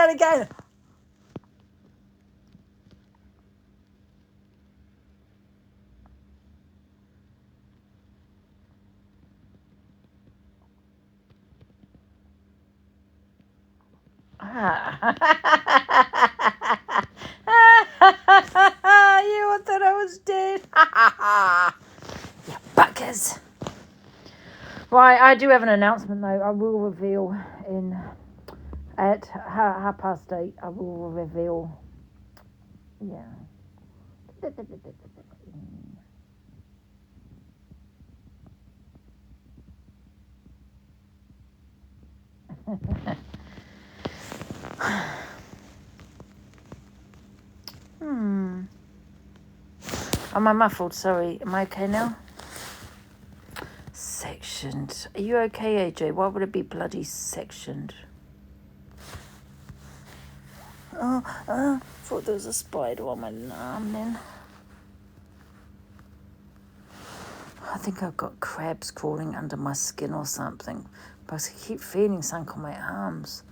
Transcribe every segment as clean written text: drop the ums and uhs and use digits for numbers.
that again. You thought I was dead. You buggers. Right, I do have an announcement though. I will reveal at 8:30. I will reveal. Yeah. Am I muffled? Sorry. Am I okay now? Sectioned. Are you okay, AJ? Why would it be bloody sectioned? Thought there was a spider on my arm then. I think I've got crabs crawling under my skin or something. But I keep feeling something on my arms.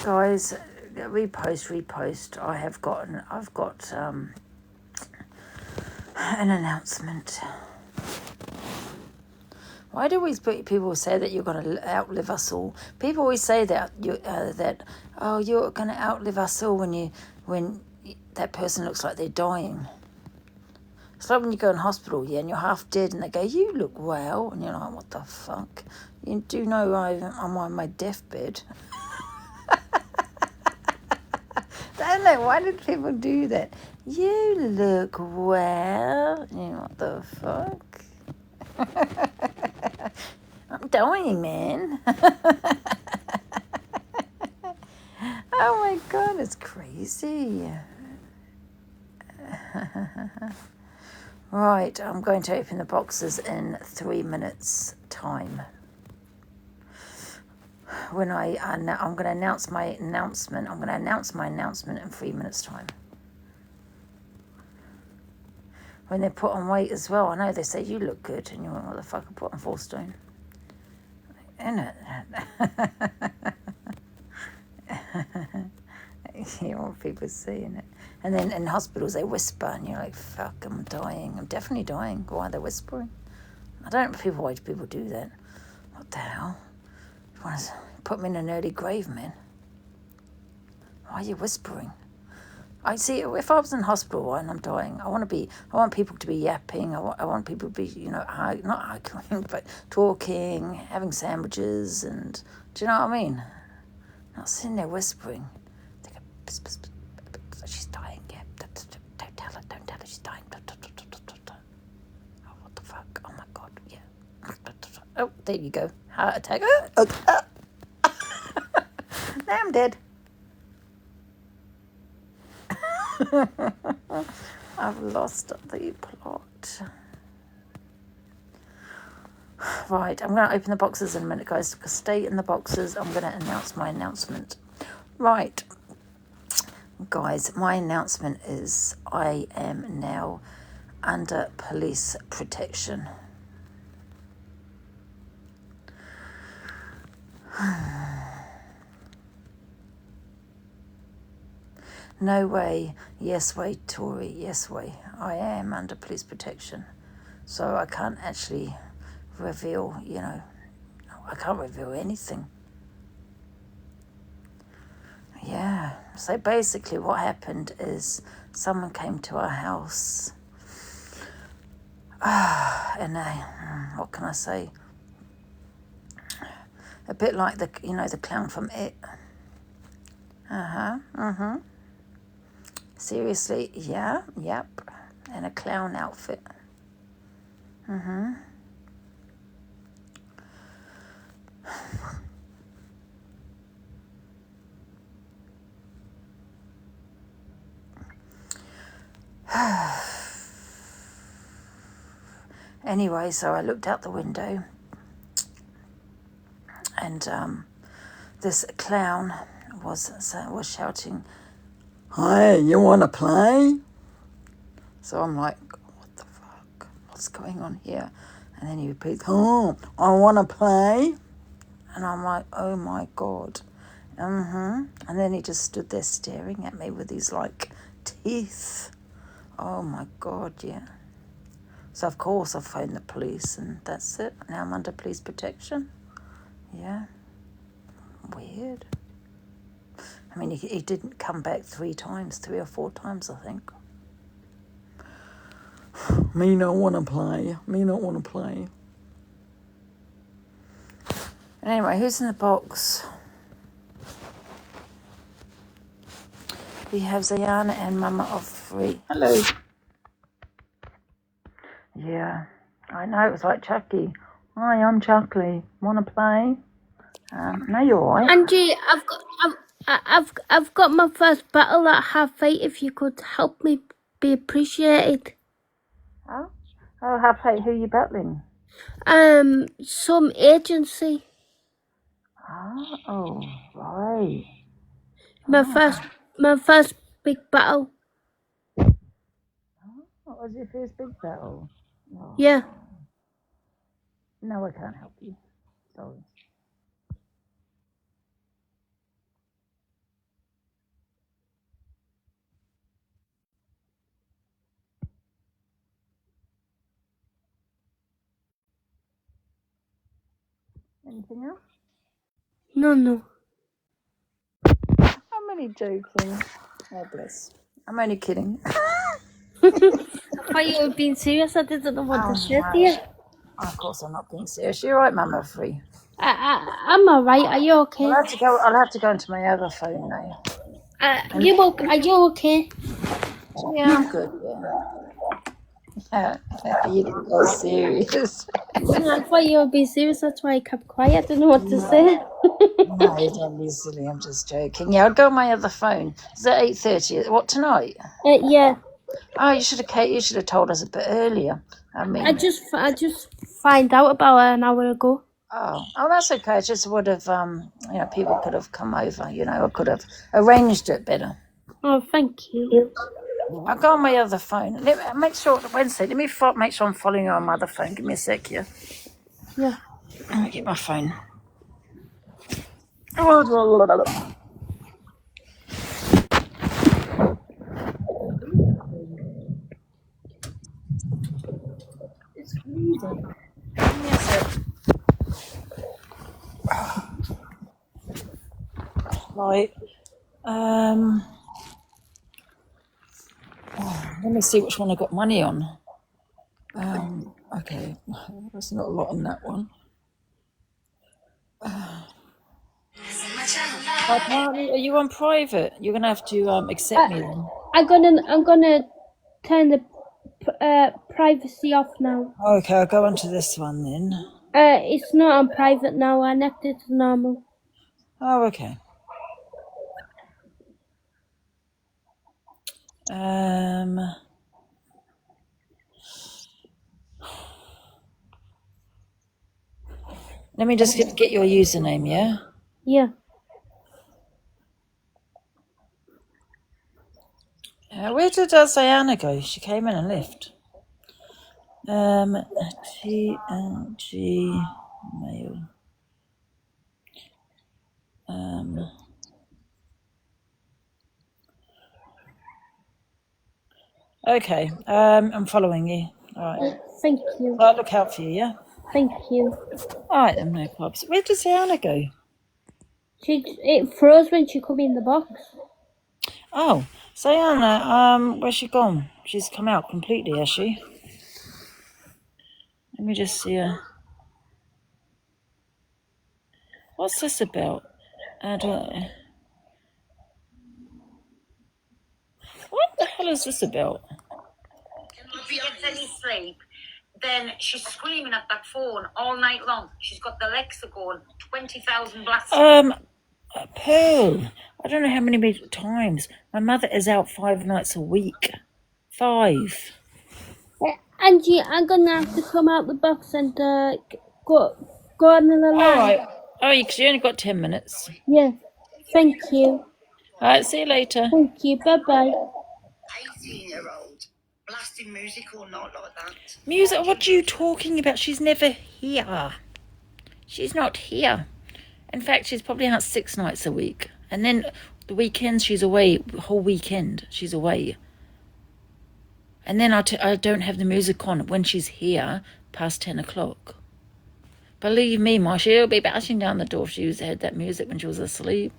Guys, repost. I've got an announcement. Why do always people say that you're going to outlive us all? People always say that you're going to outlive us all when that person looks like they're dying. It's like when you go in hospital, and you're half dead, and they go, "You look well," and you're like, "What the fuck?" You do know I'm on my deathbed. I don't know, why did people do that? You look well. You know, what the fuck? I'm dying, man. Oh my God, it's crazy. Right, I'm going to open the boxes in 3 minutes' time. When I'm going to announce my announcement. I'm going to announce my announcement in 3 minutes' time. When they put on weight as well, I know they say you look good, and you went, what the fuck, I put on 4 stone. Isn't it? You know what people saying it. And then in hospitals they whisper, and you're like, fuck, I'm dying. I'm definitely dying. Why are they whispering? I don't know why people do that. What the hell? You want to put me in an early grave, man? Why are you whispering? I see. If I was in hospital and I'm dying, I want people to be yapping. I want people to be, not arguing, but talking, having sandwiches, and do you know what I mean? Not sitting there whispering. They go, pss, pss, pss, pss, she's dying. Yeah, don't tell her. She's dying. Oh, what the fuck? Oh my God. Yeah. Oh, there you go. Heart attack. Now I'm dead. I've lost the plot. Right, I'm going to open the boxes in a minute, guys. Stay in the boxes. I'm going to announce my announcement. Right, guys, my announcement is I am now under police protection. No way. Yes way, Tori. Yes way. I am under police protection. So I can't actually reveal, I can't reveal anything. Yeah. So basically what happened is someone came to our house. And what can I say? A bit like the clown from It. Seriously, yeah, yep. In a clown outfit. Anyway, so I looked out the window, and this clown was shouting, "Hey, you want to play?" So I'm like, what the fuck? what's going on here? And then he repeats, oh, I want to play. And I'm like, oh my God. And then he just stood there staring at me with his like teeth. Oh my God, yeah. So of course I phoned the police and that's it. Now I'm under police protection. Yeah. Weird. I mean, he didn't come back 3 or 4 times, I think. Me not want to play. Anyway, who's in the box? We have Zayana and Mama of 3. Hello. Yeah, I know, it was like Chucky. Hi, I'm Chucky. Want to play? No, you're all right. Angie, I've got my first battle at Half 8. If you could help me, be appreciated. Oh, Half 8, who are you battling? Some agency. Oh, right. My first big battle. What was your first big battle? Oh. Yeah. No, I can't help you. Sorry. Anything else? No. I'm only joking. Oh, bless. I'm only kidding. I thought you were being serious. I didn't know what to say to you. Of course I'm not being serious. You're right, Mama of 3. I'm alright. Are you okay? I'll have to go into my other phone now. Are you okay? Yeah, I'm good, yeah. You didn't go serious. I thought you were being serious. That's why I kept quiet. I didn't know what to say. No, don't be silly. I'm just joking. Yeah, I'll go on my other phone. Is it 8:30? What, tonight? Yeah. Oh, you should have told us a bit earlier. I mean, I just find out about it an hour ago. Oh, that's okay. I just would have, people could have come over. I could have arranged it better. Oh, thank you. I'll go on my other phone. Make sure Wednesday. Let me make sure I'm following you on my other phone. Give me a sec, yeah. Yeah. Let me get my phone. It's freezing. Give me a sec. Right. Let me see which one I got money on. Okay. There's not a lot on that one. Apparently, are you on private? You're gonna have to accept me then. I'm gonna turn the privacy off now. Okay, I'll go on to this one then. It's not on private now. I left it to normal. Oh, okay. Let me just get your username, yeah? Yeah. Where did Diana go? She came in and left. TNG mail. Okay. I'm following you. All right. Thank you. I'll look out for you, yeah? Thank you. All right, then, no problems. Where does Diana go? It froze when she come in the box. Oh, Diana, where's she gone? She's come out completely, has she? Let me just see her. What's this about? What the hell is this about? If she gets any sleep, then she's screaming at that phone all night long. She's got the Alexa going 20,000 blasts. Pearl, I don't know how many times. My mother is out 5 nights a week. 5. Angie, I'm gonna have to come out the box and go on the line. All right. Oh, because you only got 10 minutes. Yeah. Thank you. All right, see you later. Thank you. Bye-bye. 18-year-old blasting music or not like that. Music? What are you talking about? She's never here. She's not here. In fact, she's probably out 6 nights a week. And then the weekends, she's away. The whole weekend, she's away. And then I don't have the music on when she's here past 10 o'clock. Believe me, Ma, she'll be bashing down the door if she had that music when she was asleep.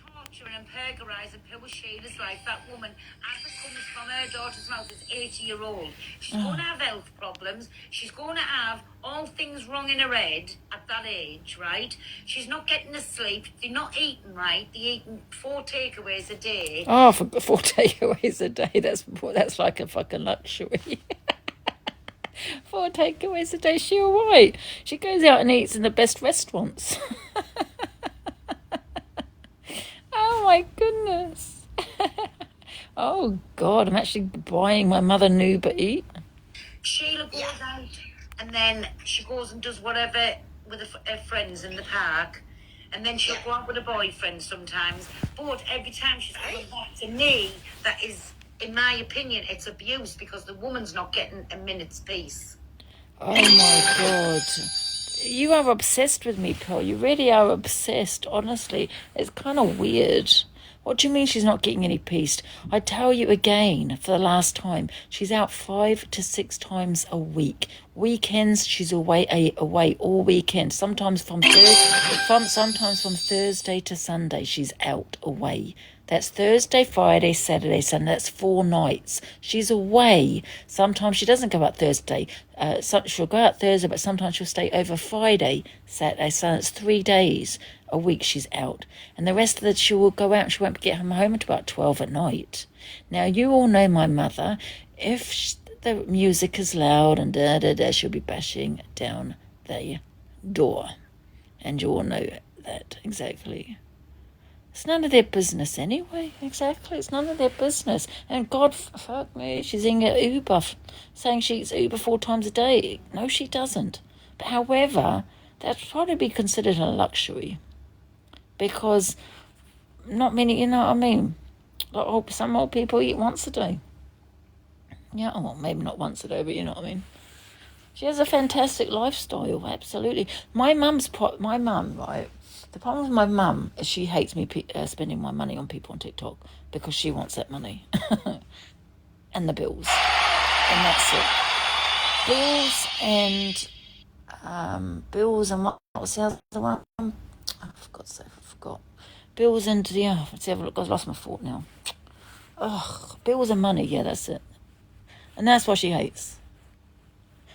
Torturing and perjurising poor Sheila's life. That woman, as it comes from her daughter's mouth, is 80-year-old. She's going to have health problems. She's going to have all things wrong in her head at that age, right? She's not getting to sleep. They're not eating right. They're eating 4 takeaways a day. Oh, for 4 takeaways a day, that's like a fucking luxury. 4 takeaways a day, she's all right. She goes out and eats in the best restaurants. Oh my goodness. Oh God, I'm actually buying my mother an Uber Eat. Sheila goes out and then she goes and does whatever with her friends in the park. And then she'll go out with a boyfriend sometimes. But every time she's coming back to me, that is, in my opinion, it's abuse because the woman's not getting a minute's peace. Oh my God. You are obsessed with me, Pearl. You really are obsessed, honestly. It's kind of weird. What do you mean she's not getting any peace? I tell you again, for the last time, she's out 5 to 6 times a week. Weekends, she's away all weekend. Sometimes from Thursday to Sunday, she's out away. That's Thursday, Friday, Saturday, Sunday. That's 4 nights. She's away. Sometimes she doesn't go out Thursday. She'll go out Thursday, but sometimes she'll stay over Friday, Saturday, Sunday. It's 3 days a week she's out. And the rest of it, she will go out and she won't get home until about 12 at night. Now, you all know my mother. If the music is loud and da-da-da, she'll be bashing down the door. And you all know that exactly. It's none of their business anyway. Exactly. It's none of their business. And God, fuck me, she's in an Uber, saying she eats Uber 4 times a day. No, she doesn't. But however, that's probably be considered a luxury. Because not many, you know what I mean? Like, some old people eat once a day. Yeah, well, maybe not once a day, but you know what I mean? She has a fantastic lifestyle, absolutely. My mum, right? The problem with my mum is she hates me spending my money on people on TikTok because she wants that money. And the bills. And that's it. Bills and what was the other one? Oh, for God's sake, I forgot. Bills and, let's have a look. I've lost my thought now. Ugh, bills and money, yeah, that's it. And that's what she hates.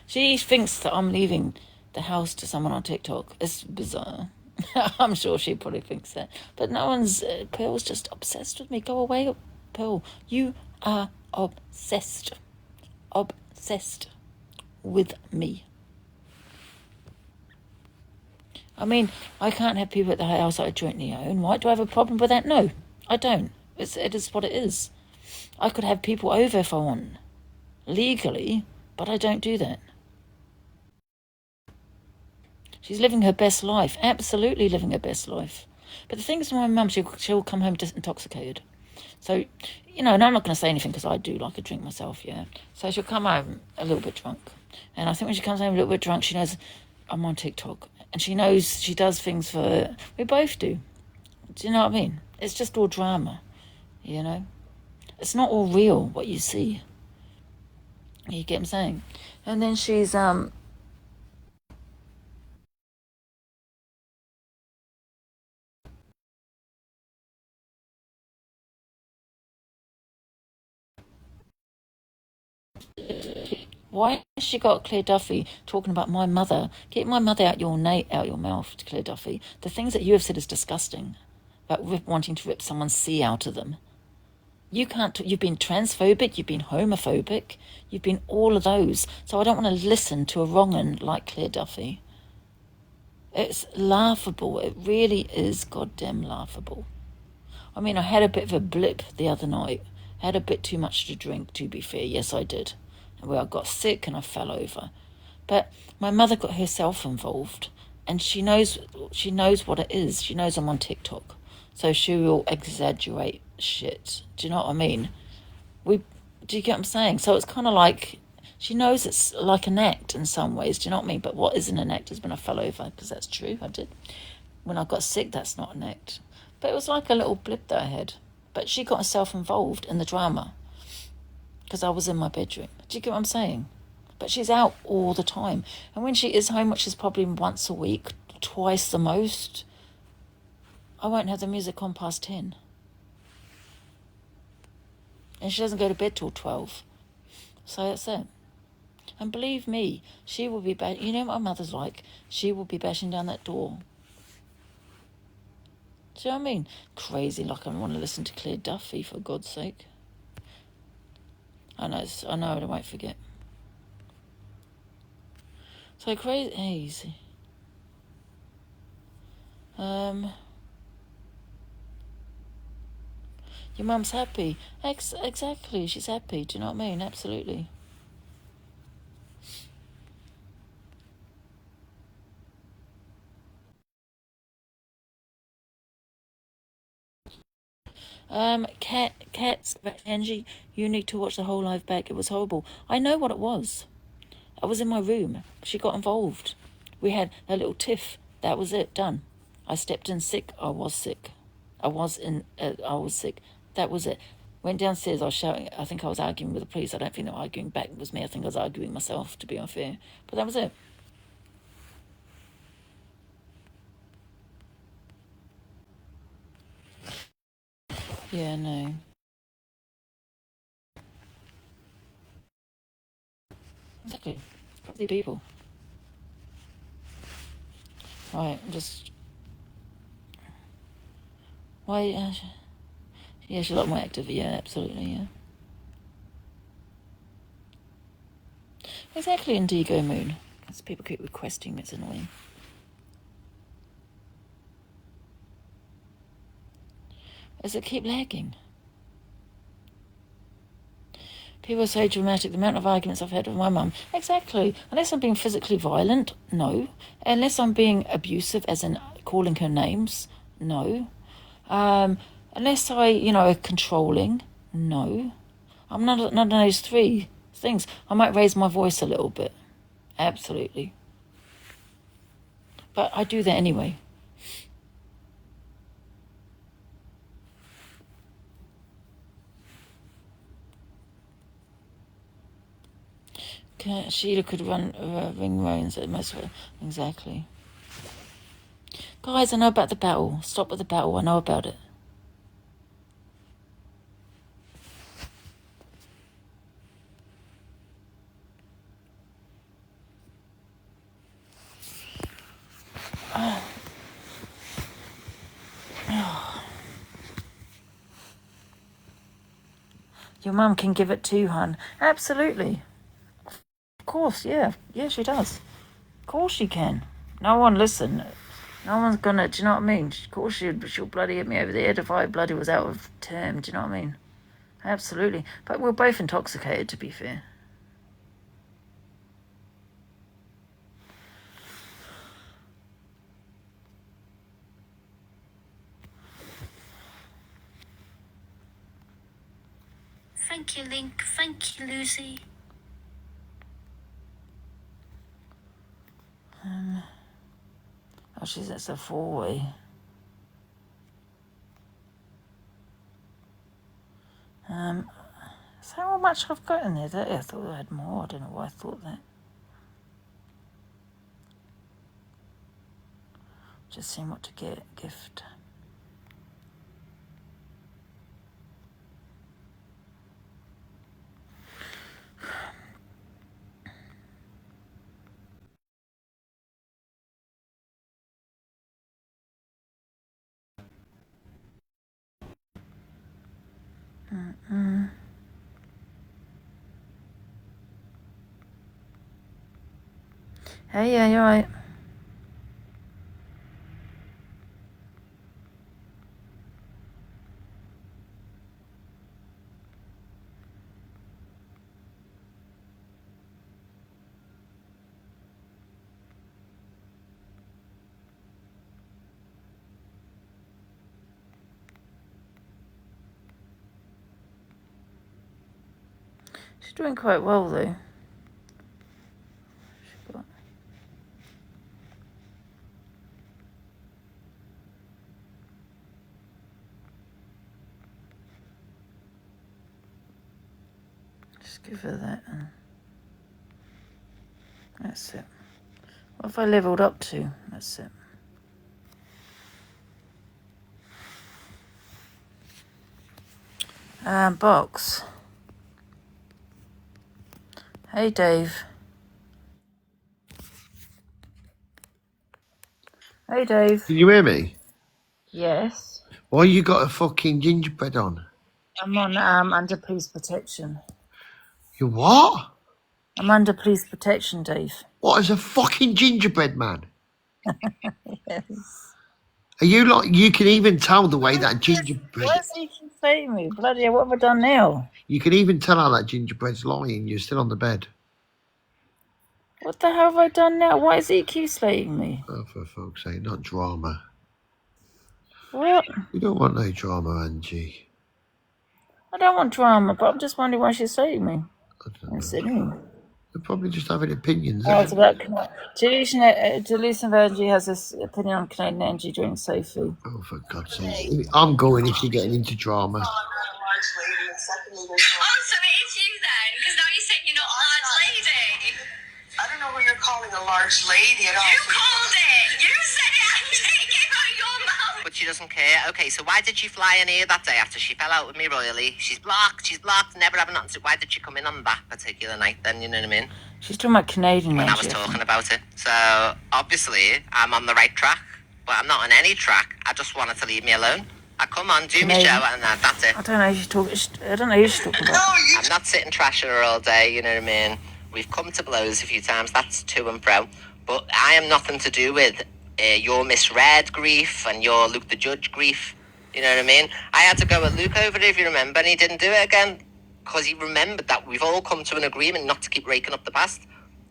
She thinks that I'm leaving the house to someone on TikTok. It's bizarre. I'm sure she probably thinks that. But no one's... Pearl's just obsessed with me. Go away, Pearl. You are obsessed. Obsessed with me. I mean, I can't have people at the house that I jointly own, right? Do I have a problem with that? No, I don't. It is what it is. I could have people over if I want. Legally, but I don't do that. She's living her best life, absolutely living her best life. But the thing is, my mum, she'll come home just intoxicated. So, and I'm not going to say anything because I do like a drink myself, yeah. So she'll come home a little bit drunk. And I think when she comes home a little bit drunk, she knows I'm on TikTok. And she knows she does things for... We both do. Do you know what I mean? It's just all drama, It's not all real, what you see. You get what I'm saying? And then she's... Why has she got Claire Duffy talking about my mother? Get my mother out your mouth, Claire Duffy. The things that you have said is disgusting. About wanting to rip someone's C out of them. You can't. You've been transphobic. You've been homophobic. You've been all of those. So I don't want to listen to a wrong-un like Claire Duffy. It's laughable. It really is goddamn laughable. I mean, I had a bit of a blip the other night. I had a bit too much to drink, to be fair. Yes, I did. Where I got sick and I fell over. But my mother got herself involved, and she knows what it is. She knows I'm on TikTok, so she will exaggerate shit. Do you know what I mean? Do you get what I'm saying? So it's kind of like she knows it's like an act in some ways. Do you know what I mean? But what isn't an act is when I fell over, because that's true. I did. When I got sick, that's not an act. But it was like a little blip that I had. But she got herself involved in the drama because I was in my bedroom. Do you get what I'm saying? But she's out all the time. And when she is home, which is probably once a week, twice the most, I won't have the music on past 10. And she doesn't go to bed till 12. So that's it. And believe me, she will be you know what my mother's like? She will be bashing down that door. Do you know what I mean? Crazy, like I want to listen to Claire Duffy, for God's sake. I know, I won't forget. So crazy. Your mum's happy. Exactly, she's happy. Do you know what I mean? Absolutely. Cats, Angie, you need to watch the whole live back. It was horrible. I know what it was. I was in my room. She got involved. We had a little tiff. That was it. Done. I stepped in sick. I was sick. I was sick. That was it. Went downstairs. I was shouting. I think I was arguing with the police. I don't think they were arguing back with me. I think I was arguing myself, to be unfair. But that was it. Yeah, no. Exactly. Probably people. Right, just... Why... yeah, she's a lot more active. Yeah, absolutely, yeah. Exactly, Indigo Moon. Because people keep requesting, it's annoying. Does it keep lagging? People are so dramatic. The amount of arguments I've had with my mum. Exactly. Unless I'm being physically violent, no. Unless I'm being abusive, as in calling her names, no. Unless I, controlling, no. I'm not none of those three things. I might raise my voice a little bit. Absolutely. But I do that anyway. Sheila could ring rounds at most. Exactly. Guys, I know about the battle. Stop at the battle. I know about it. Your mum can give it too, hun. Absolutely. Of course, yeah. Yeah, she does. Of course she can. No one listen. No one's gonna, do you know what I mean? Of course she'll bloody hit me over the head if I bloody was out of term, do you know what I mean? Absolutely. But we're both intoxicated, to be fair. Thank you, Link. Thank you, Lucy. That's a 4-way. Is that how much I've got in there? I thought I had more. I don't know why I thought that. Just seeing what to get. Gift. Hey, yeah, you're right. She's doing quite well, though. She got... Just give her that. And... That's it. What have I leveled up to? That's it. Box. Hey, Dave. Hey, Dave. Can you hear me? Yes. Why you got a fucking gingerbread on? I'm on under police protection. You what? I'm under police protection, Dave. What is a fucking gingerbread man? Yes. Are you like, you can even tell the way that Why gingerbread, is he conflating me? Bloody hell, what have I done now? you can even tell how that gingerbread's lying. You're still on the bed. What the hell have I done now? Why is he accusing me? Oh, for fuck's sake, not drama. What? You don't want no drama, Angie. I don't want drama, but I'm just wondering why she's saying me. I don't I'm know. sitting. They're probably just having opinions. Oh, it's about Delusion of Energy has this opinion on Canadian energy drink Sophie. Oh, for God's sake. I'm going if you're getting into drama. Oh, so it is you then, because now you're saying you're not a large lady. I don't know who you're calling a large lady at all. You called it. You said it. I take it out of your mouth. But she doesn't care. Okay, so why did she fly in here that day after she fell out with me royally? She's blocked, never having nothing to... Why did she come in on that particular night then, you know what I mean? She's talking about Canadian When energy. I was talking about it. So, obviously, I'm on the right track. But I'm not on any track. I just wanted to leave me alone. I come on, do my show, and that's it. I don't know who she's talking. I don't know who she's talking about. I'm not sitting trashing her all day, you know what I mean? We've come to blows a few times, that's to and fro. But I am nothing to do with your misread grief and your Luke the Judge grief. You know what I mean? I had to go with Luke over it, if you remember, and he didn't do it again. Because he remembered that we've all come to an agreement not to keep raking up the past.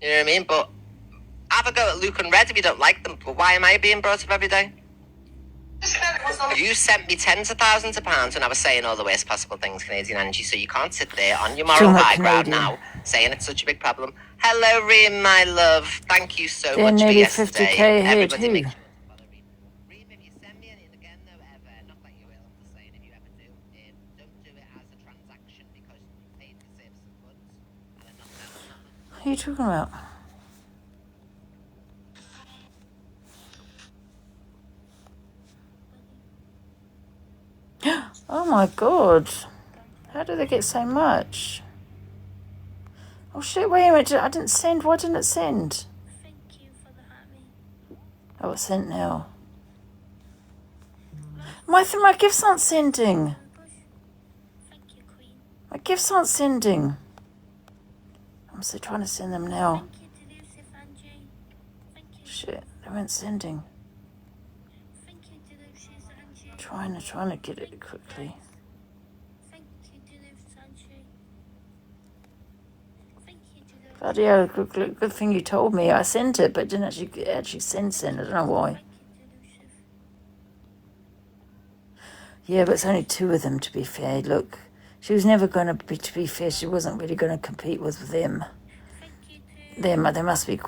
You know what I mean? But have a go at Luke and Red if you don't like them. But why am I being brought up every day? You sent me tens of thousands of pounds when I was saying all the worst possible things, Canadian Energy, so you can't sit there on your moral high ground now saying it's such a big problem. Hello, Reem, my love. Thank you so They're much for nearly yesterday. 50k ahead, Everybody who? make sure to follow Reem. Reem, if you send me anything again, though, ever, not that you will, I'm just saying, if you ever do, don't do it as a transaction because you paid for service and goods, and I'm not selling nothing. What are you talking about? Oh my god. How did they get so much? Oh shit, wait a minute. I didn't send. Why didn't it send? Thank you for the Harry. Oh, it's sent now. My gifts aren't sending. Thank you, Queen. My gifts aren't sending. I'm still trying to send them now. Thank you, Delusive Angie. Thank you. Shit, they weren't sending. Thank you, Delusive Angie. Trying to get it quickly. Thank you, Delusive Angie. Thank you, Delusive. Bloody hell, good thing you told me. I sent it, but it didn't actually send. I don't know why. Thank you, Delusive. Yeah, but it's only two of them, to be fair. Look, she was never going to be, to be fair, she wasn't really going to compete with them. Thank you, too. They must be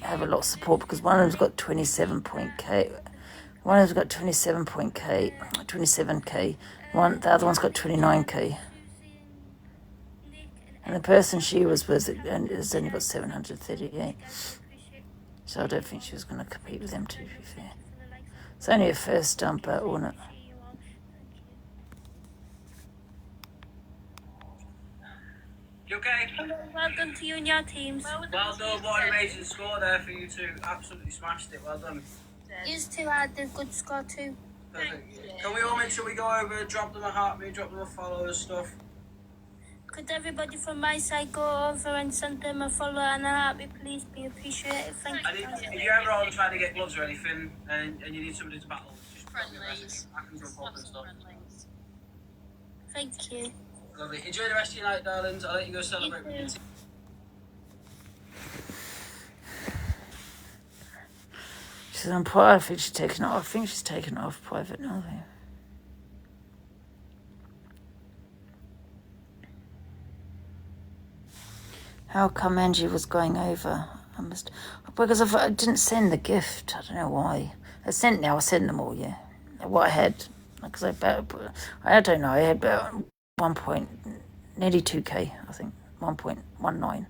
have a lot of support because one of them's got 27K. One of them's got 27K. The other one's got 29K. And the person she was with has only got 738. So I don't think she was going to compete with them, to be fair. It's only a first battle, wasn't it? You okay? Well done to you and your teams. Well done, what an amazing score there for you two. Absolutely smashed it, well done. You two had a good score too. Perfect. Can we all make sure we go over, drop them a heartbeat, drop them a follow and stuff? Could everybody from my side go over and send them a follow and a heartbeat, please? Be appreciated. Thank And you. if you're ever on trying to get gloves or anything and you need somebody to battle, just drop me a message. I can jump up and stuff. Thank you. Lovely. Enjoy the rest of your night, darlings. I'll let you go celebrate with your team. She's on private. I think she's taken it off private now, though. How come Angie was going over? Because I didn't send the gift. I don't know why. I sent them all, yeah. What I had, because I don't know, I had about nearly 2K, I think. 1.9.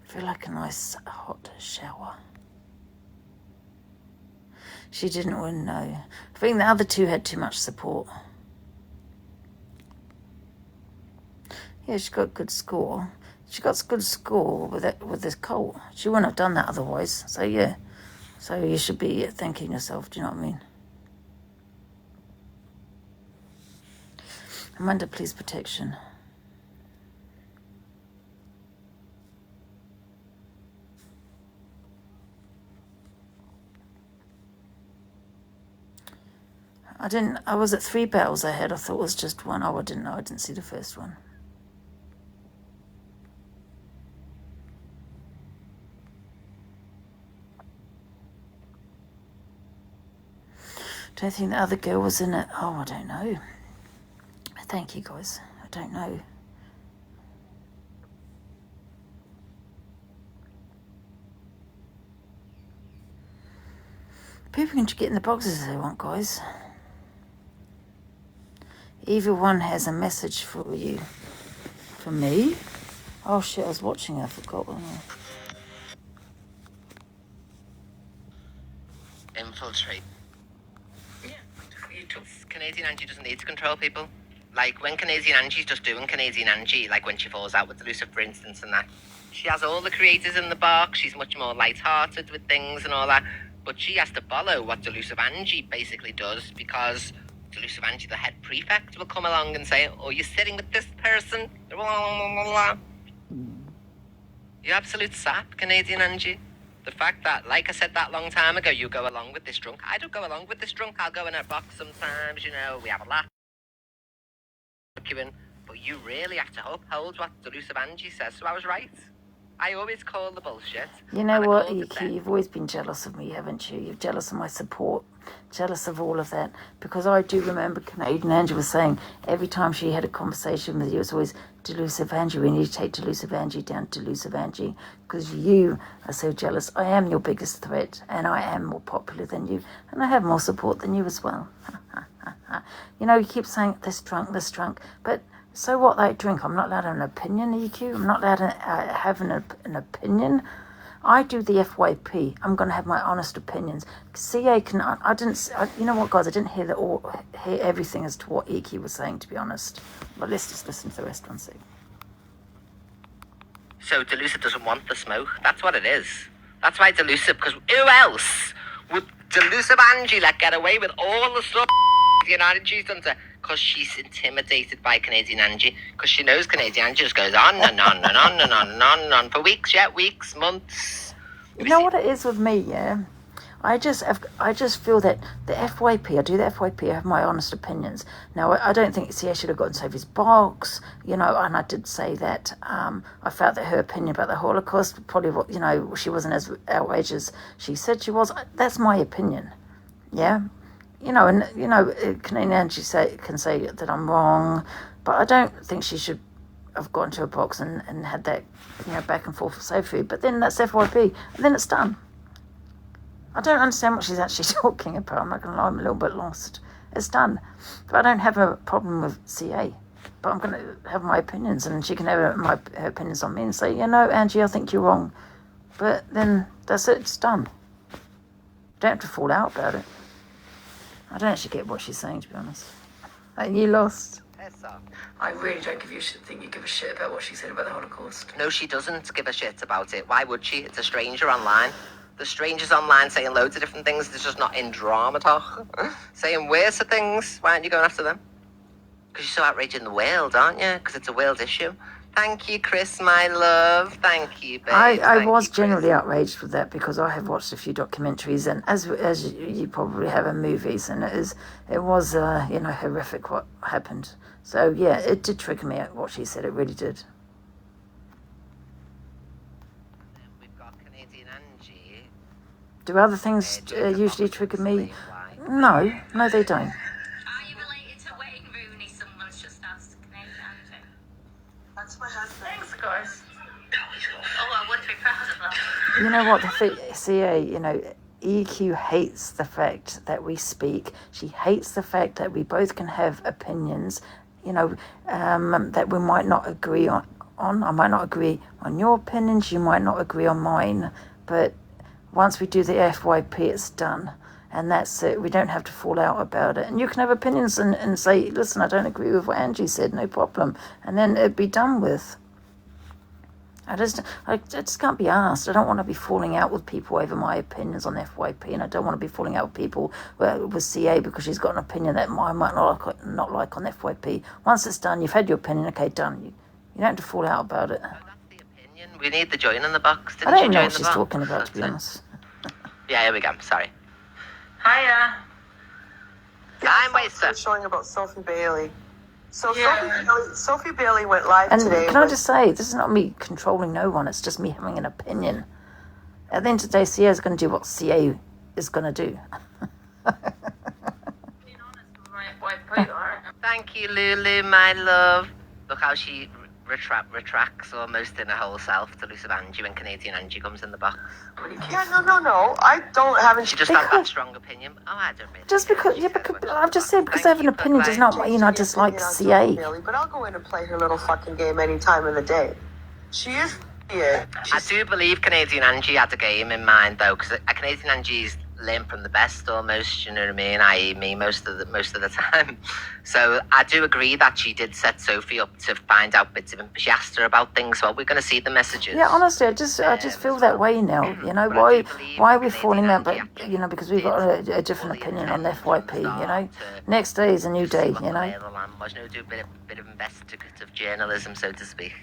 I feel like a nice hot shower. She didn't win, no. I think the other two had too much support. Yeah, she got a good score. She got a good score with this Colt. She wouldn't have done that otherwise. So yeah. So you should be thanking yourself, do you know what I mean? I'm under police protection. I was at 3 battles ahead. I thought it was just one. Oh, I didn't know. I didn't see the first one. Don't think the other girl was in it. Oh, I don't know. Thank you, guys. I don't know. People can get in the boxes if they want, guys. Either one has a message for you. For me? Oh shit, I was watching it. I forgot. Infiltrate. Yeah. Canadian Angie doesn't need to control people. Like, when Canadian Angie's just doing Canadian Angie, like when she falls out with Delusive, for instance, and that, she has all the creators in the box. She's much more light-hearted with things and all that. But she has to follow what Delusive Angie basically does, because Delusive Angie, the head prefect, will come along and say, oh, you're sitting with this person? Blah, blah, blah, blah. You absolute sap, Canadian Angie. The fact that, like I said that long time ago, you go along with this drunk. I don't go along with this drunk. I'll go in her box sometimes, you know, we have a laugh. But you really have to uphold what Delusive Angie says, so I was right. I always call the bullshit. You know what, EQ, you've always been jealous of me, haven't you? You're jealous of my support, jealous of all of that. Because I do remember Canadian Angie was saying every time she had a conversation with you, it was always Delusive Angie. We need to take Delusive Angie down to Delusive Angie because you are so jealous. I am your biggest threat and I am more popular than you and I have more support than you as well. You know, you keep saying this drunk, but so what they drink? I'm not allowed to have an opinion, EQ. I'm not allowed to have an opinion. I do the FYP. I'm going to have my honest opinions. CA can. You know what, guys? I didn't hear everything as to what EQ was saying, to be honest. But let's just listen to the rest and see. So Delusive doesn't want the smoke. That's what it is. That's why Delusive. Because who else would Delusive Angie let get away with all the stuff? You know, she's done to, because she's intimidated by Canadian Angie, because she knows Canadian Angie just goes on and on and on and on and on and on for weeks, months. You know what it is with me, yeah? I just feel that the FYP, I do the FYP, I have my honest opinions. Now, I don't think CA should have gotten Sophie's box, you know, and I did say that I felt that her opinion about the Holocaust, probably, you know, she wasn't as outraged as she said she was. That's my opinion, yeah? You know, and, you know, Canadian Angie can say that I'm wrong, but I don't think she should have gone to a box and had that, you know, back and forth with Sophie. But then that's FYP, and then it's done. I don't understand what she's actually talking about. I'm not going to lie, I'm a little bit lost. It's done. But I don't have a problem with CA. But I'm going to have my opinions, and she can have her opinions on me and say, you know, Angie, I think you're wrong. But then that's it, it's done. Don't have to fall out about it. I don't actually get what she's saying, to be honest. You lost. I really don't think you give a shit about what she said about the Holocaust. No, she doesn't give a shit about it. Why would she? It's a stranger online. The stranger's online saying loads of different things. They're just not in drama talk. Saying worse things. Why aren't you going after them? Because you're so outraged in the world, aren't you? Because it's a world issue. Thank you, Chris, my love. Thank you, babe. I was generally outraged with that because I have watched a few documentaries, and as you probably have in movies, and it was you know, horrific what happened. So yeah, it did trigger me what she said. It really did. Canadian Angie. Do other things usually trigger me? No, they don't. Are you related to Wayne Rooney? Someone's just asked. Canadian. That's my husband. Thanks, of course. Oh, I wouldn't be proud of that. You know what, the CA, EQ hates the fact that we speak. She hates the fact that we both can have opinions, that we might not agree on. I might not agree on your opinions, you might not agree on mine, but once we do the FYP, it's done. And that's it. We don't have to fall out about it. And you can have opinions and say, listen, I don't agree with what Angie said, no problem. And then it'd be done with. I just can't be asked. I don't want to be falling out with people over my opinions on FYP, and I don't want to be falling out with people with CA because she's got an opinion that I might not like on FYP. Once it's done, you've had your opinion, okay, done. You don't have to fall out about it. Oh, that's the opinion. We need the join in the box. I don't know what she's talking about, to be honest. Yeah, here we go. Sorry. Hiya. I'm Waster. Showing about Sophie Bailey. So Sophie Bailey went live And today. can I just say, this is not me controlling no one. It's just me having an opinion. At the end of the day, CA is going to do what CA is going to do. Thank you, Lulu, my love. Look how she retracts almost in her whole self to Lucid Angie when Canadian Angie comes in the box. Yeah, no. I don't have any. She just had that strong opinion. Oh, I don't really. Just because, I've just said because I have an opinion does not mean I dislike CA. But I'll go in and play her little fucking game any time of the day. She is. Yeah. I do believe Canadian Angie had a game in mind though, because Canadian Angie's learned from the best almost. You know what I mean? I.e., me most of the time. So I do agree that she did set Sophie up to find out bits of it. She asked her about things. Well, we're going to see the messages. Yeah, honestly, I just feel that way now. Why are we falling out? But because we've got a different opinion on FYP. Next day is a new day. Do a bit of investigative journalism, so to speak.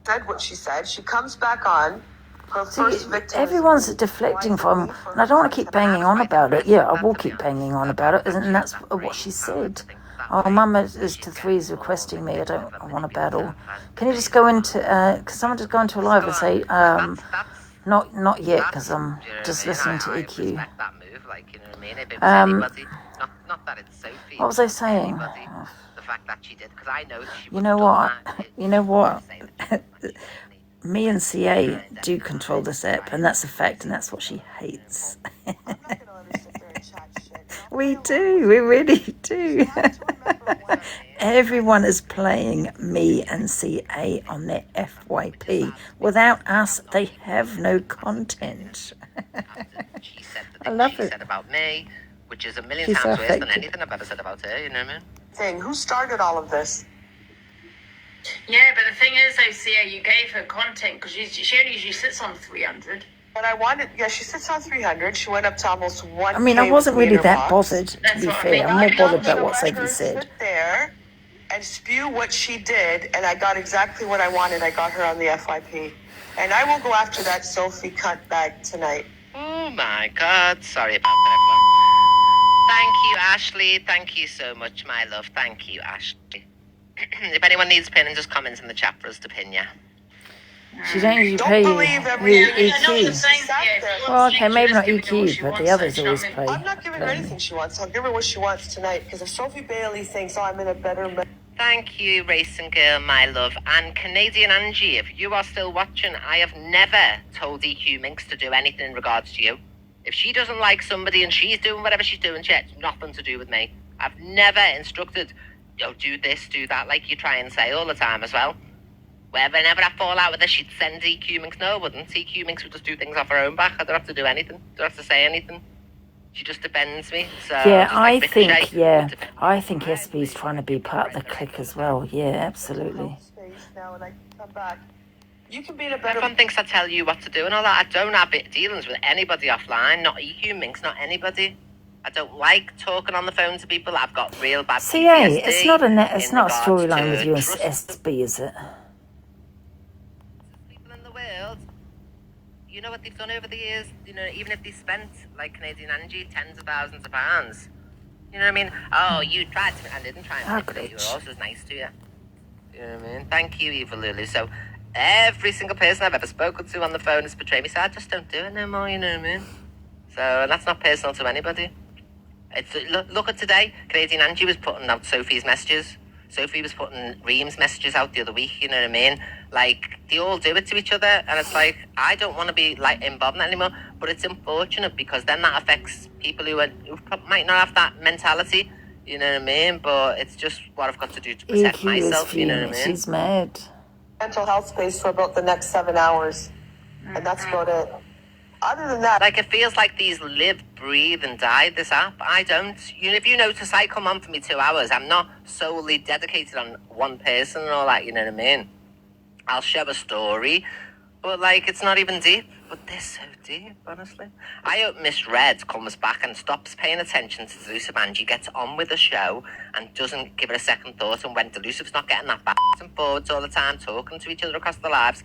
Said what she said. She comes back on. Her first victim. Everyone's deflecting from, and I don't want to keep banging on about it. Yeah, I will keep banging on about it, and that's what she said. Oh, Mum is to 3 is requesting me. I want to battle. Can you just go into? Can someone just go into a live and say, not yet, because I'm just listening to EQ. What was I saying? The fact that she did, because I know she. You know what? Me and CA do control this app, and that's a fact, and that's what she hates. We do, we really do. Everyone is playing me and CA on their FYP. Without us, they have no content. She said the I thing love she it. said about me, which is a million She's times so worse than affected. anything I've ever said about her, you know what I mean? Thing. Who started all of this? Yeah, but the thing is, though, Sia, you gave her content because she only usually sits on 300. But I wanted. Yeah, she sits on 300. She went up to almost 1. I mean, I wasn't really that bothered, to That's be what I fair. mean. I'm more bothered about to what let Sophie her said. sit there and spew what she did, and I got exactly what I wanted. I got her on the FYP, and I will go after that Sophie cunt bag tonight. Oh my God, sorry about that, everyone. Thank you, Ashley. Thank you so much, my love. Thank you, Ashley. If anyone needs pinning, just comments in the chat for us to pin you. She don't usually Don't play believe everything. EQ. Well, okay, maybe not EQ, but the others always play. I'm not giving her anything she wants. I'll give her what she wants tonight. Because if Sophie Bailey thinks, I'm in a better. Thank you, Racing Girl, my love. And Canadian Angie, if you are still watching, I have never told EQ Minx to do anything in regards to you. If she doesn't like somebody and she's doing whatever she's doing, she has nothing to do with me. I've never instructed, do this, do that, like you try and say all the time as well. Whenever I fall out with her, she'd send EQ Minx. No, I wouldn't. EQ Minx would just do things off her own back. I don't have to do anything. Don't have to say anything. She just defends me. So Yeah, just like I think SB's trying to be part of the clique as well. Yeah, absolutely. Now and I can come back. You can be in a better. Everyone thinks I tell you what to do and all that. I don't have dealings with anybody offline. Not EQ Minx, not anybody. I don't like talking on the phone to people. I've got real bad CA, PTSD it's not a in regards storyline to with you and trust SB, is it? people in the world. You know what they've done over the years? You know, even if they spent, like Canadian Angie, tens of thousands of pounds. You know what I mean? Oh, you tried to, I didn't try and manipulate you. I was nice to you. You know what I mean? Thank you, Eva Lulu. So, Every single person I've ever spoken to on the phone has betrayed me, so I just don't do it no more, you know what I mean? So, and that's not personal to anybody. Look at today, Canadian Angie was putting out Sophie's messages. Sophie was putting Reem's messages out the other week, you know what I mean? Like, they all do it to each other, and it's like, I don't want to be, like, involved in that anymore, but it's unfortunate because then that affects people who might not have that mentality, you know what I mean? But it's just what I've got to do to protect EQ myself, is you know what I mean? She's mad. Mental health space for about the next 7 hours. And that's about it. Other than that, Like, it feels like these live, breathe, and die, this app. I don't. If you notice, I come on for me 2 hours. I'm not solely dedicated on one person and all that, you know what I mean? I'll share a story, but, like, it's not even deep. But they're so deep, honestly. I hope Miss Red comes back and stops paying attention to Delusive Angie, gets on with the show, and doesn't give it a second thought. And when Delusive's not getting that back and forwards all the time, talking to each other across the lives,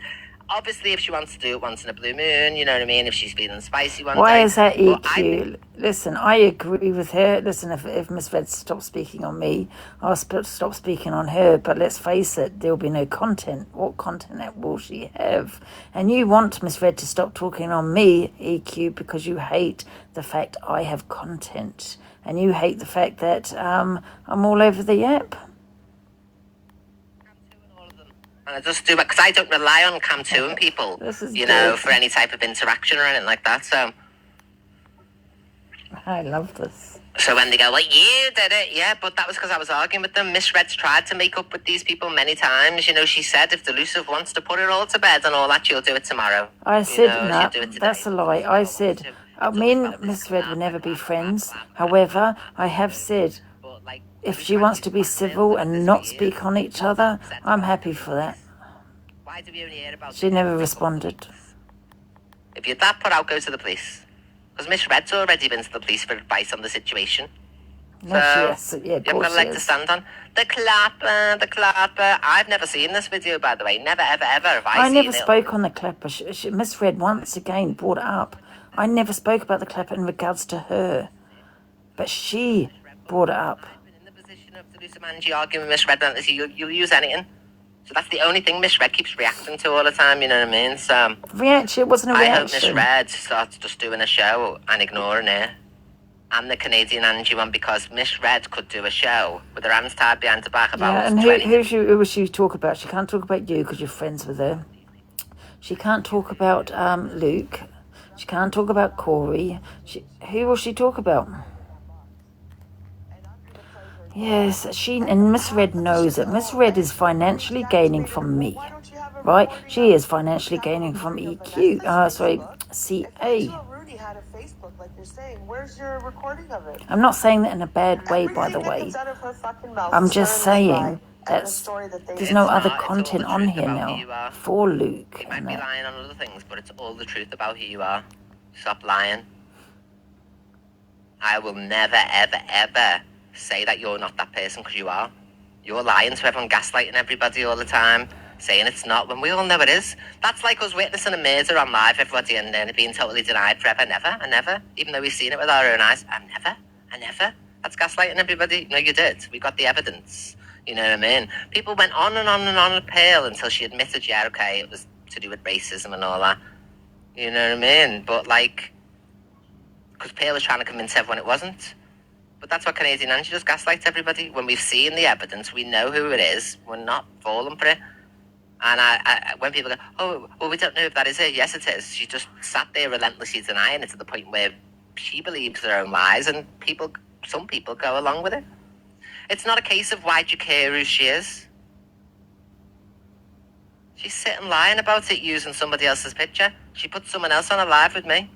obviously, if she wants to do it once in a blue moon, you know what I mean? If she's feeling spicy one day. Why is that But EQ? Listen, I agree with her. Listen, if Miss Red stops speaking on me, I'll stop speaking on her. But let's face it, there'll be no content. What content will she have? And you want Miss Red to stop talking on me, EQ, because you hate the fact I have content. And you hate the fact that I'm all over the app. And I just do it because I don't rely on Cam 2 and people, This is you know, good. for any type of interaction or anything like that. So I love this. when they go, well, you did it, yeah, but that was because I was arguing with them. Miss Red's tried to make up with these people many times. You know, she said if Delusive wants to put it all to bed and all that, she'll do it tomorrow. I said, she'll no, do it today. that's a lie. I said, me and Miss Red will never be friends. However, I have said, But, like, if she wants to be civil and not speak on each other, I'm happy for that. why do we only hear about She never responded. If you're that put out, go to the police. Because Miss Red's already been to the police for advice on the situation. No, she has. Yeah, of You've got course a she leg to has. stand on. The clapper. I've never seen this video, by the way. Never, ever, ever have I seen never it. spoke on the clapper. Miss Red once again brought it up. I never spoke about the clapper in regards to her. But she brought it up. In the position of Delusive Angie arguing with Miss Red, you'll use anything. So that's the only thing Miss Red keeps reacting to all the time, you know what I mean? So Reaction, it wasn't a I hope Miss reaction. Red starts just doing a show and ignoring her. And the Canadian Angie one, because Miss Red could do a show with her hands tied behind her back about Yeah, and 20 who will she talk about? She can't talk about you because you're friends with her. She can't talk about Luke. She can't talk about Corey. Who will she talk about? Yes, and Miss Red knows it. Miss Red is financially gaining from me, right? She is financially gaining from EQ. CA. Rudy had a Facebook, like you're saying. Where's your recording of it? I'm not saying that in a bad way, by the Everything that way. comes out of her fucking mouth I'm is just her and the lie saying and the that story that they there's did. no It's other not, it's all content the on truth here about who you now are. for Luke. You might and be that. lying on other things, but it's all the truth about who you are. Stop lying. I will never, ever, ever say that you're not that person because you are. You're lying to everyone, gaslighting everybody all the time, saying it's not when we all know it is. That's like us witnessing a murder on live, everybody, and then being totally denied forever. I never. Even though we've seen it with our own eyes, I never. That's gaslighting everybody. No, you did. We got the evidence. You know what I mean? People went on and on and on at Pearl until she admitted, yeah, okay, it was to do with racism and all that. You know what I mean? But, like, because Pearl was trying to convince everyone it wasn't. But that's what Canadian Angie just gaslights everybody. When we've seen the evidence, we know who it is. We're not falling for it. And when people go, oh, well, we don't know if that is it. Yes, it is. She just sat there relentlessly denying it to the point where she believes her own lies, and some people go along with it. It's not a case of why do you care who she is. She's sitting lying about it using somebody else's picture. She put someone else on a live with me.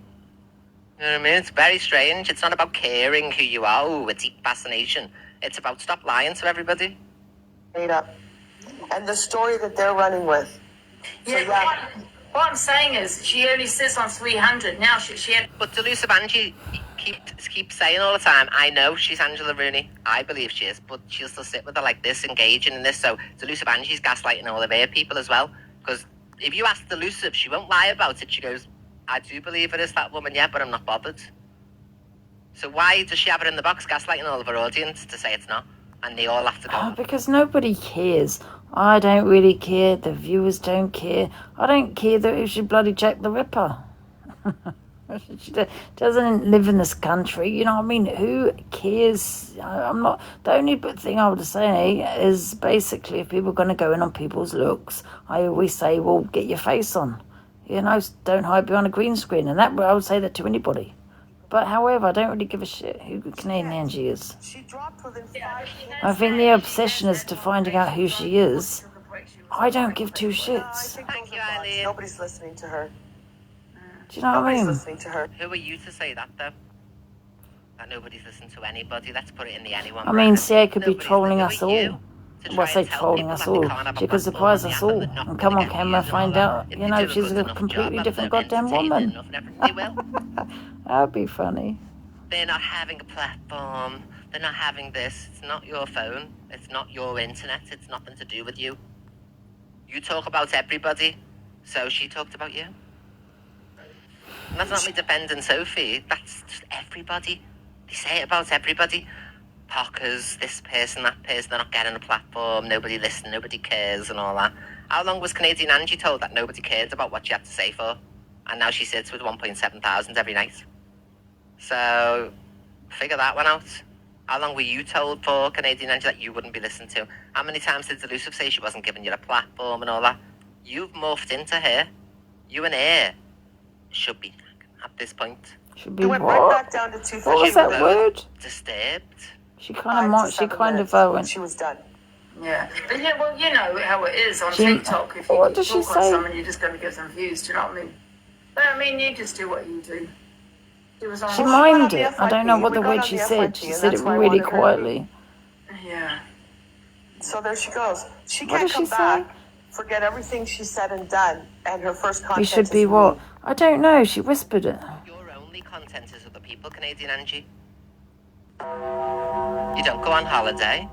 You know what I mean? It's very strange. It's not about caring who you are. Oh, a deep fascination. It's about stop lying to everybody. Made up. And the story that they're running with. So, Yeah, what I'm saying is she only sits on 300. Now she had... But Delusive Angie keeps saying all the time, I know she's Angela Rooney. I believe she is, but she'll still sit with her like this, engaging in this. So Delusive Angie's gaslighting all of her people as well. Because if you ask Delusive, she won't lie about it. She goes, I do believe it is that woman, yeah, but I'm not bothered. So why does she have it in the box gaslighting all of her audience to say it's not? And they all have to go. Because nobody cares I don't really care. The viewers don't care. I don't care that if she bloody Jack the Ripper. She doesn't live in this country, you know what I mean? Who cares? I'm not. The only thing I would say is basically if people are going to go in on people's looks, I always say, well, get your face on. You know, don't hide behind a green screen. And that I would say that to anybody. But however, I don't really give a shit who Canadian Angie is. She dropped within 5 minutes. I think the obsession is to finding out who she is. I don't give two I shits. think Thank those you, are bots. Eileen. Nobody's listening to her. Do you know what I Nobody's mean? listening to her. Who are you to say that, though? That nobody's listened to anybody. Let's put it in the anyone. I mean, bracket. Sia could be Nobody's trolling who us are you all. to Well, I try say and tell trolling people us that they all. can't have a She could platform surprise on us the app all. and they're not And gonna come on get camera, views and find all out, that. If you they know, do a she's good a enough completely job different and they're goddamn entertaining woman. enough and everything, they will. That'd be funny. They're not having a platform. They're not having this. It's not your phone. It's not your internet. It's nothing to do with you. You talk about everybody, so she talked about you. And that's not me defending Sophie. That's just everybody. They say it about everybody. Pockers, this person, that person, they're not getting a platform, nobody listens, nobody cares and all that. How long was Canadian Angie told that nobody cared about what she had to say for? And now she sits with 1.7 thousand every night. So, figure that one out. How long were you told for, Canadian Angie, that you wouldn't be listened to? How many times did Delusive say she wasn't giving you a platform and all that? You've morphed into her. You and her should be, at this point, Should be It went right what? back down to 2:30. What was that word? disturbed. She kind of went. She was done. Yeah, but yeah, well, you know how it is on She- TikTok. If you what does she talk on say? someone, you're just going to give them views. Do you know what I mean? But I mean, you just do what you do. Do as long She as- might- mimed on it. the I don't know FYP. what We the got word on she the said. FYP, She and said it that's why I really wanted her to- quietly. Yeah. So there she goes. She What can't does come she back, say? forget everything she said and done, and her first content We should be is what? me. I don't know. She whispered it. Your only content is other people, Canadian Angie. You don't go on holiday.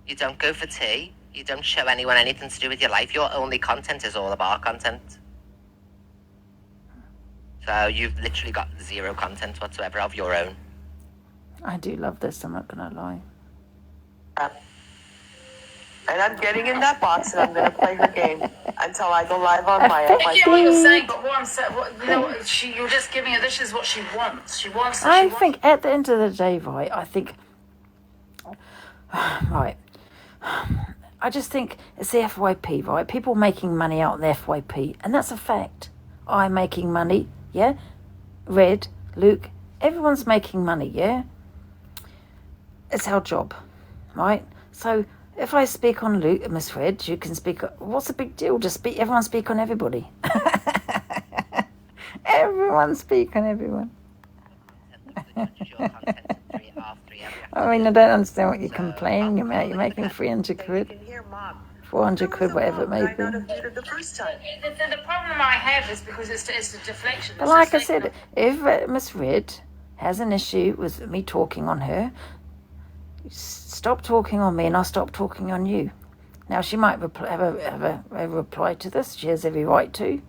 You don't go for tea. You don't show anyone anything to do with your life. Your only content is all of our content. So you've literally got zero content whatsoever of your own. I do love this. I'm not gonna lie. And I'm getting in that box and I'm going to play her game until I go live on my I get what you're FYP. saying, but what I'm saying, you know, you're just giving her. This is what she wants. She wants. I think at the end of the day, right, I think, right, I just think it's the FYP, right? People making money out of the FYP, and that's a fact. I'm making money, yeah? Red, Luke, everyone's making money, yeah? It's our job, right? So if I speak on Luke, Miss Red, you can speak, what's the big deal? Just speak, everyone speak on everybody. Everyone speak on everyone. I mean, I don't understand what you're complaining about. You're making 300 You quid, can hear Mom. 400 quid, whatever it may I be. not have muted the first time. The problem I have is because it's a deflection. But like I said, if Miss Red has an issue with me talking on her, stop talking on me and I'll stop talking on you. Now, she might have a reply to this. She has every right to.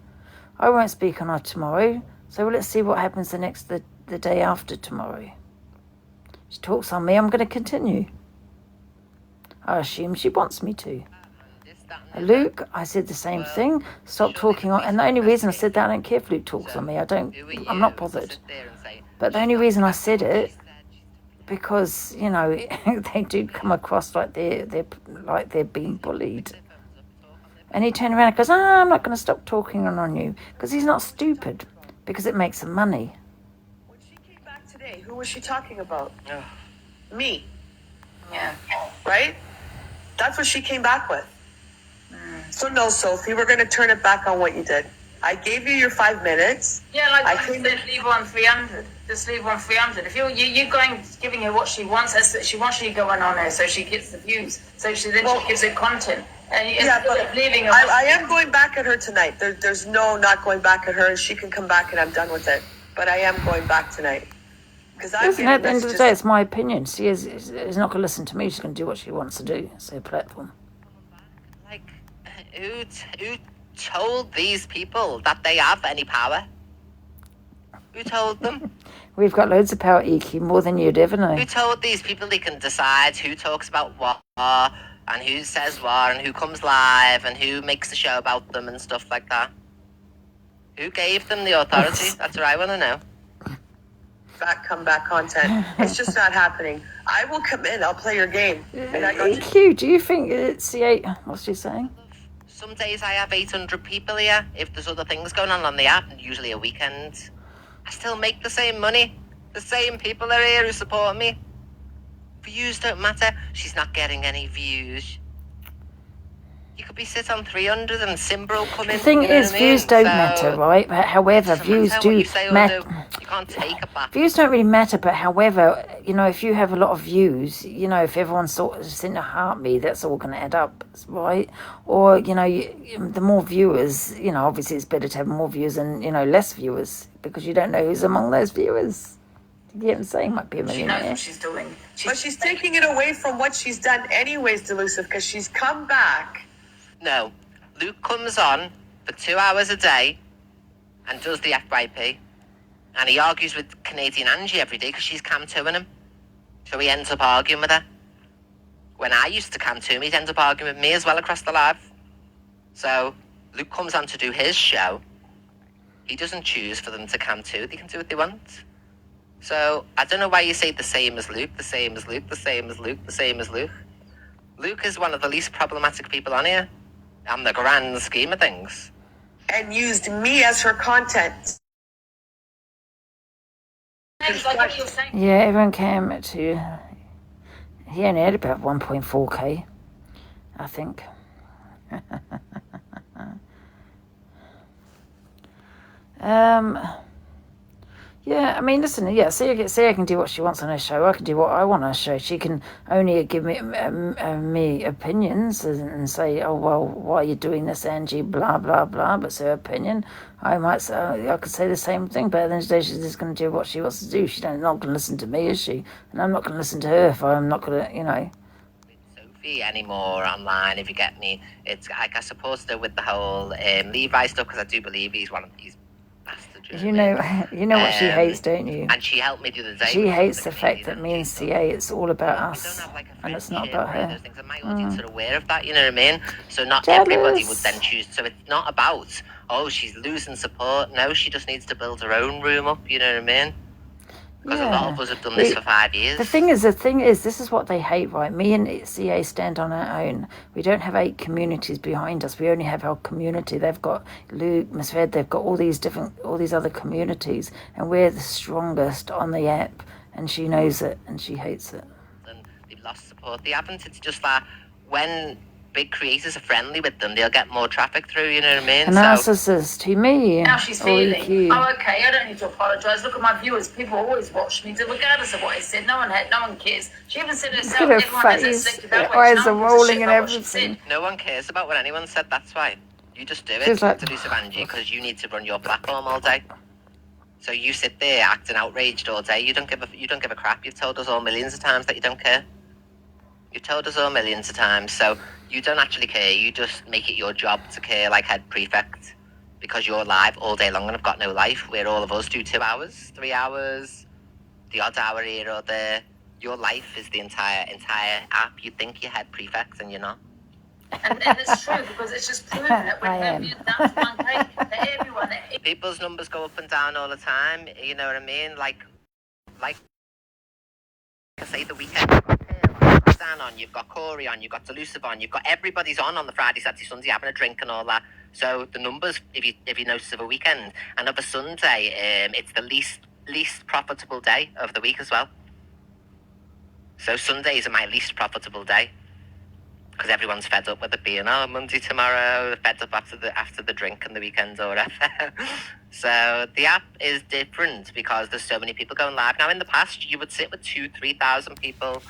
I won't speak on her tomorrow, so let's see what happens the day after tomorrow. She talks on me, I'm going to continue. I assume she wants me to. Luke, I said the same thing. Stop talking on, and the only reason I said that, I don't care if Luke talks on me. I'm not bothered. But the only reason I said it, because you know they do come across like they're being bullied. And he turned around and goes, I'm not going to stop talking on you, because he's not stupid, because it makes him money. When she came back today, who was she talking about? Me, Yeah. right? That's what she came back with. So no, Sophie, we're going to turn it back on what you did. I gave you your 5 minutes. Yeah, like I I came said, leave on 300. Just leave on 300. If you're giving her what she wants, she wants you going on there, so she gets the views. So she gives her content. And Yeah, but leaving her. I am going back at her tonight. There's no not going back at her, and she can come back and I'm done with it. But I am going back tonight. Because I'm Listen, at the end of the messages day, it's my opinion. She is not going to listen to me. She's going to do what she wants to do. It's her platform. Like, who told these people that they have any power? Who told them? We've got loads of power, EQ, more than you'd ever know. Who told these people they can decide who talks about what? and who says what and who comes live and who makes the show about them and stuff like that. Who gave them the authority? That's what I want to know. Comeback content. It's just not happening. I will come in. I'll play your game. And I go, EQ, do you think it's the 8? What's she saying? Some days I have 800 people here. If there's other things going on the app, usually a weekend, I still make the same money. The same people are here who support me. Views don't matter. She's not getting any views. You could be sit on 300 and Simba will come in. The thing you know is, what I mean? views don't So, matter, right? But however, it doesn't views matter do what you say or matter. do. You can't take it back. Views don't really matter, but however, you know, if you have a lot of views, you know, if everyone's sort of in a heartbeat, that's all going to add up, right? Or, you know, the more viewers, you know, obviously it's better to have more viewers than, you know, less viewers, because you don't know who's among those viewers. You get what I'm saying? Might be a She knows millionaire. what she's doing. but she's taking it away from what she's done anyways, Delusive, because she's come back. No. Luke comes on for 2 hours a day and does the FYP. And he argues with Canadian Angie every day because she's cam-2ing him. So he ends up arguing with her. When I used to cam-2 him, he'd end up arguing with me as well across the live. So Luke comes on to do his show. He doesn't choose for them to cam-2. They can do what they want. So I don't know why you say the same as Luke, the same as Luke, the same as Luke, the same as Luke. Luke is one of the least problematic people on here. On the grand scheme of things. And used me as her content. I get what you're saying. Yeah, everyone came to... He only had about 1.4k, I think. Yeah, I mean, listen, yeah, Sia can do what she wants on her show. I can do what I want on her show. She can only give me opinions and say, oh, well, why are you doing this, Angie, blah, blah, blah. But it's her opinion. I could say the same thing, but at the end of the day, she's just going to do what she wants to do. She's not going to listen to me, is she? And I'm not going to listen to her if I'm not going to, you know. Sophie anymore online, if you get me. It's like I suppose though with the whole Levi stuff, because I do believe he's one of these bastards. You know what she hates, don't you? And she helped me the other day. She hates the fact that me and CA, it's all about us, and it's not about her. Those things, and my audience are aware of that, you know what I mean? So not everybody would then choose. So it's not about, oh, she's losing support. No, she just needs to build her own room up, you know what I mean? Because a lot of us have done this for 5 years. The thing is, this is what they hate, right? Me and CA stand on our own. We don't have 8 communities behind us. We only have our community. They've got Luke, Miss Red, they've got all these other communities, and we're the strongest on the app, and she knows it, and she hates it. And they've lost support. They haven't. It's just that when big creators are friendly with them, they'll get more traffic through, you know what I mean? And narcissist to me. Now she's feeling, oh, okay, I don't need to apologise. Look at my viewers. People always watch me, regardless of what I said. No one cares. She even said herself, Look at her everyone has a face. selective outrage. Her eyes No are one gives a rolling shit and about what she everything. said. No one cares about what anyone said, that's why. You just do it, She's like- Delusive Angie, because you need to run your platform all day. So you sit there acting outraged all day. You don't give a crap. You've told us all millions of times that you don't care. You've told us all millions of times, so you don't actually care. You just make it your job to care like head prefect because you're live all day long and have got no life, where all of us do 2 hours, 3 hours, the odd hour here or there. Your life is the entire app. You think you're head prefect and you're not. And it's true, because it's just proven that I am. when down to 1K, that everyone, People's numbers go up and down all the time, you know what I mean? Like I say, the weekend, you've got Dan on, you've got Corey on, you've got Delusive on, you've got everybody's on the Friday, Saturday, Sunday, having a drink and all that. So the numbers, if you notice, of a weekend, and of a Sunday, it's the least profitable day of the week as well. So Sundays are my least profitable day. Because everyone's fed up with it being, oh, Monday tomorrow, fed up after the drink and the weekend or whatever. So the app is different because there's so many people going live. Now, in the past, you would sit with 2,000-3,000 people.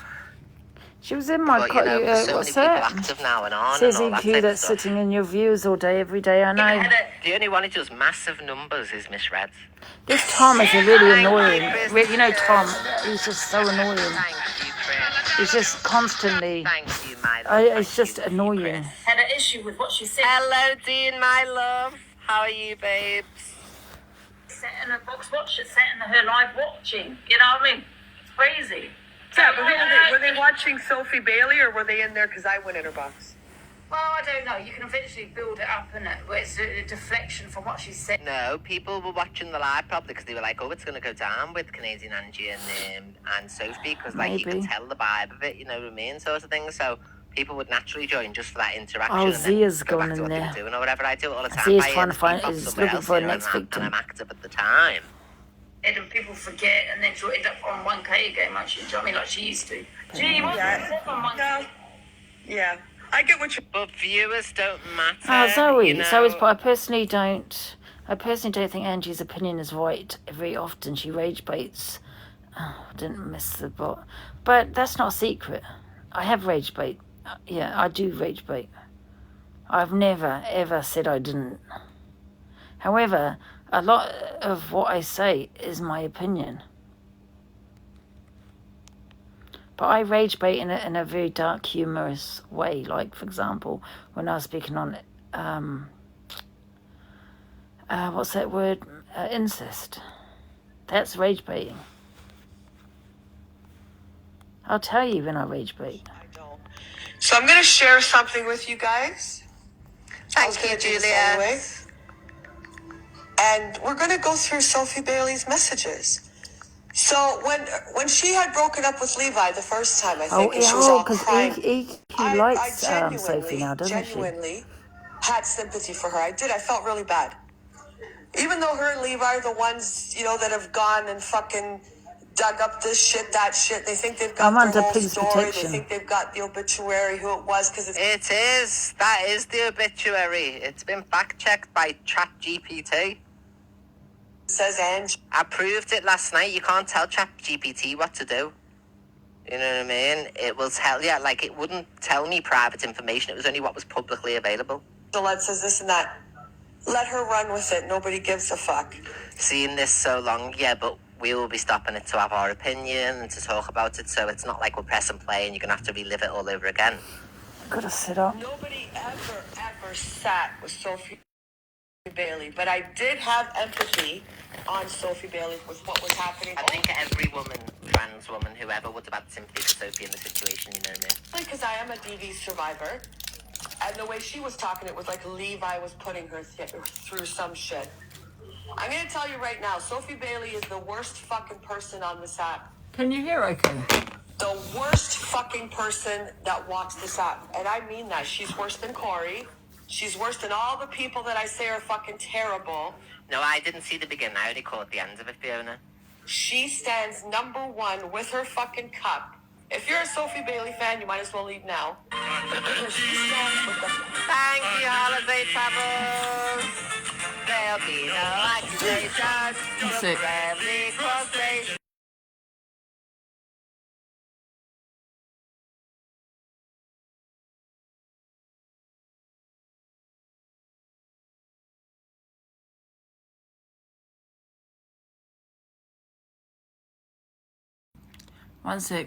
She was in my But, you know, there's so what's many people that? active now and on Says and all that EQ type of that's stuff. sitting in your views all day, every day, I know. The only one who does massive numbers is Miss Red. This Tom is really annoying. You know Tom, he's just so annoying. Thank you, Chris. He's just constantly, Thank you, my love. it's just annoying. had an issue with what she said. Hello, Dean, my love. How are you, babes? Sat in her box watching, sat in her live watching. You know what I mean? It's crazy. Yeah, but were they watching Sophie Bailey or were they in there because I went in her box? Well, I don't know. You can eventually build it up, and it's a deflection from what she said. No, people were watching the live probably because they were like, oh, it's going to go down with Canadian Angie and Sophie because like you could Maybe. tell the vibe of it, you know what I mean, sort of thing. So people would naturally join just for that interaction. Oh, and then Zia's go back gone to in what they there. were doing or whatever. I do it all the time. Zia's I trying to find, speak off is somewhere looking else, for a you know, next and victim. I'm active at the time. And people forget, and then she'll end up on 1K again, like she, do you know what I mean? Like she used to. Gee, what's that on 1K? No. Yeah. I get what you. But viewers don't matter. Oh, Zoe. You know? Zoe's, but I personally don't think Angie's opinion is right very often. She rage baits. Oh, I didn't miss the bot. But that's not a secret. I have rage bait. Yeah, I do rage bait. I've never, ever said I didn't. However, a lot of what I say is my opinion. But I rage bait in a very dark, humorous way. Like, for example, when I was speaking on, what's that word? Incest. That's rage baiting. I'll tell you when I rage bait. I don't. So I'm going to share something with you guys. Thank you, Julia. And we're going to go through Sophie Bailey's messages. So when she had broken up with Levi the first time, I think, and she was all because crying, he I likes genuinely, Sophie now, doesn't she? genuinely had sympathy for her. I did. I felt really bad. Even though her and Levi are the ones, you know, that have gone and fucking dug up this shit, that shit. They think they've got I'm under their whole police story. protection. They think they've got the obituary, who it was, because it's It is. That is the obituary. It's been fact-checked by ChatGPT. says Angie. I proved it last night. You can't tell ChatGPT what to do. You know what I mean? It will tell you, like, it wouldn't tell me private information. It was only what was publicly available. Gillette says this and that. Let her run with it. Nobody gives a fuck. Seeing this so long, yeah, but we will be stopping it to have our opinion and to talk about it, so it's not like we'll press and play and you're going to have to relive it all over again. Gotta sit up. Nobody ever sat with Sophie Bailey, but I did have empathy on Sophie Bailey with what was happening. I think every woman, trans woman, whoever would have had sympathy for Sophie in the situation, you know what I mean? Because I am a DV survivor, and the way she was talking, it was like Levi was putting her through some shit. I'm going to tell you right now, Sophie Bailey is the worst fucking person on this app. Can you hear okay? The worst fucking person that walks this app. And I mean that. She's worse than Corey. She's worse than all the people that I say are fucking terrible. No, I didn't see the beginning. I only caught the end of it, Fiona. She stands number one with her fucking cup. If you're a Sophie Bailey fan, you might as well leave now. She stands with the... Thank you, holiday travels. There'll be no accusation. That's it. Every cross-station. One sec.